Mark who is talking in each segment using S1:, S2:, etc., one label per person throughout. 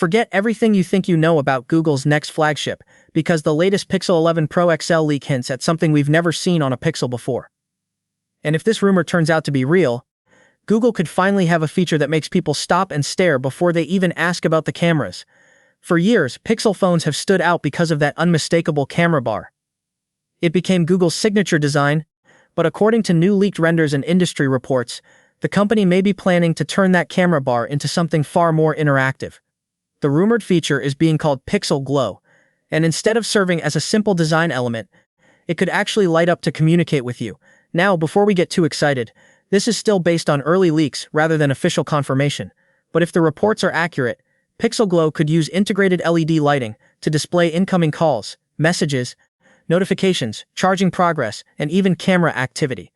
S1: Forget everything you think you know about Google's next flagship, because the latest Pixel 11 Pro XL leak hints at something we've never seen on a Pixel before. And if this rumor turns out to be real, Google could finally have a feature that makes people stop and stare before they even ask about the cameras. For years, Pixel phones have stood out because of that unmistakable camera bar. It became Google's signature design, but according to new leaked renders and industry reports, the company may be planning to turn that camera bar into something far more interactive. The rumored feature is being called Pixel Glow, and instead of serving as a simple design element, it could actually light up to communicate with you. Now, before we get too excited, this is still based on early leaks rather than official confirmation, but if the reports are accurate, Pixel Glow could use integrated LED lighting to display incoming calls, messages, notifications, charging progress, and even camera activity.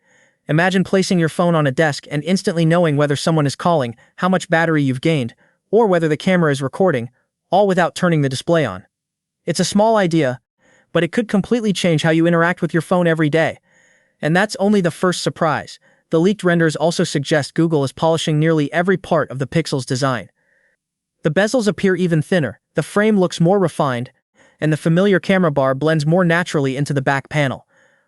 S1: Imagine placing your phone on a desk and instantly knowing whether someone is calling, how much battery you've gained, or whether the camera is recording, all without turning the display on. It's a small idea, but it could completely change how you interact with your phone every day. And that's only the first surprise. The leaked renders also suggest Google is polishing nearly every part of the Pixel's design. The bezels appear even thinner, the frame looks more refined, and the familiar camera bar blends more naturally into the back panel.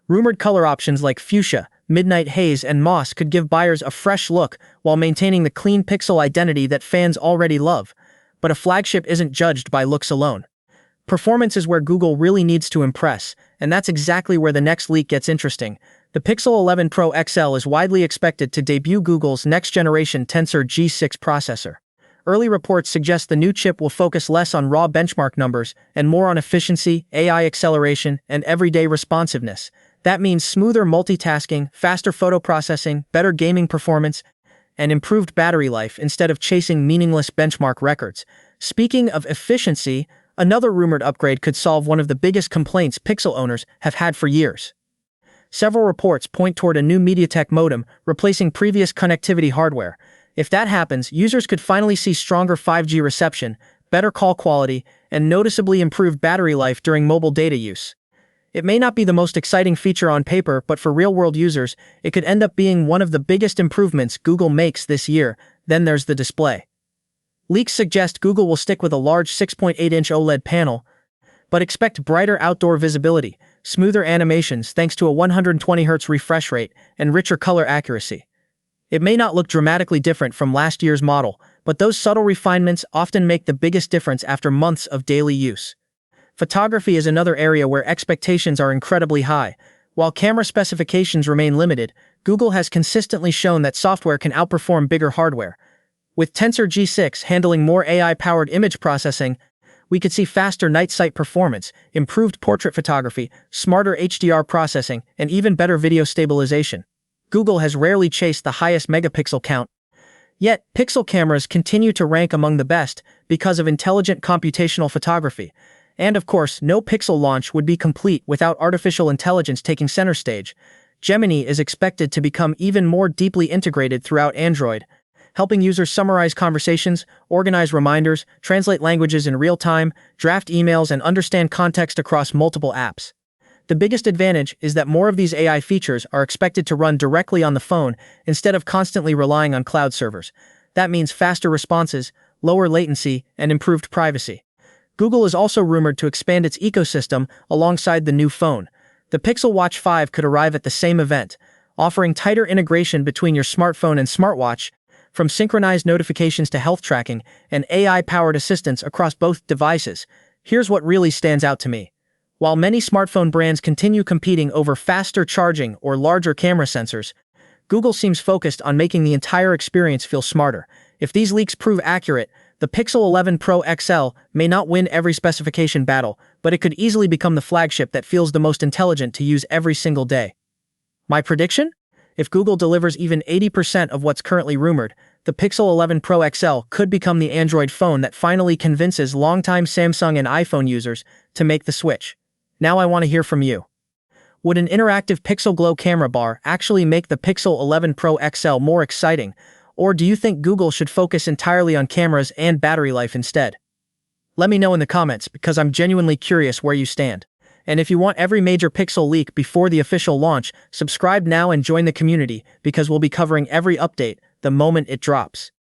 S1: Rumored color options like fuchsia, midnight haze, and moss could give buyers a fresh look while maintaining the clean Pixel identity that fans already love. But a flagship isn't judged by looks alone. Performance is where Google really needs to impress, and that's exactly where the next leak gets interesting. The Pixel 11 Pro XL is widely expected to debut Google's next-generation Tensor G6 processor. Early reports suggest the new chip will focus less on raw benchmark numbers and more on efficiency, AI acceleration, and everyday responsiveness. That means smoother multitasking, faster photo processing, better gaming performance, and improved battery life instead of chasing meaningless benchmark records. Speaking of efficiency, another rumored upgrade could solve one of the biggest complaints Pixel owners have had for years. Several reports point toward a new MediaTek modem replacing previous connectivity hardware. If that happens, users could finally see stronger 5G reception, better call quality, and noticeably improved battery life during mobile data use. It may not be the most exciting feature on paper, but for real-world users, it could end up being one of the biggest improvements Google makes this year. Then there's the display. Leaks suggest Google will stick with a large 6.8-inch OLED panel, but expect brighter outdoor visibility, smoother animations thanks to a 120Hz refresh rate, and richer color accuracy. It may not look dramatically different from last year's model, but those subtle refinements often make the biggest difference after months of daily use. Photography is another area where expectations are incredibly high. While camera specifications remain limited, Google has consistently shown that software can outperform bigger hardware. With Tensor G6 handling more AI-powered image processing, we could see faster night sight performance, improved portrait photography, smarter HDR processing, and even better video stabilization. Google has rarely chased the highest megapixel count. Yet, Pixel cameras continue to rank among the best because of intelligent computational photography. And of course, no Pixel launch would be complete without artificial intelligence taking center stage. Gemini is expected to become even more deeply integrated throughout Android, helping users summarize conversations, organize reminders, translate languages in real time, draft emails, and understand context across multiple apps. The biggest advantage is that more of these AI features are expected to run directly on the phone instead of constantly relying on cloud servers. That means faster responses, lower latency, and improved privacy. Google is also rumored to expand its ecosystem alongside the new phone. The Pixel Watch 5 could arrive at the same event, offering tighter integration between your smartphone and smartwatch, from synchronized notifications to health tracking and AI-powered assistance across both devices. Here's what really stands out to me. While many smartphone brands continue competing over faster charging or larger camera sensors, Google seems focused on making the entire experience feel smarter. If these leaks prove accurate, the Pixel 11 Pro XL may not win every specification battle, but it could easily become the flagship that feels the most intelligent to use every single day. My prediction? If Google delivers even 80% of what's currently rumored, the Pixel 11 Pro XL could become the Android phone that finally convinces longtime Samsung and iPhone users to make the switch. Now I want to hear from you. Would an interactive Pixel Glow camera bar actually make the Pixel 11 Pro XL more exciting, or do you think Google should focus entirely on cameras and battery life instead? Let me know in the comments because I'm genuinely curious where you stand. And if you want every major Pixel leak before the official launch, subscribe now and join the community because we'll be covering every update the moment it drops.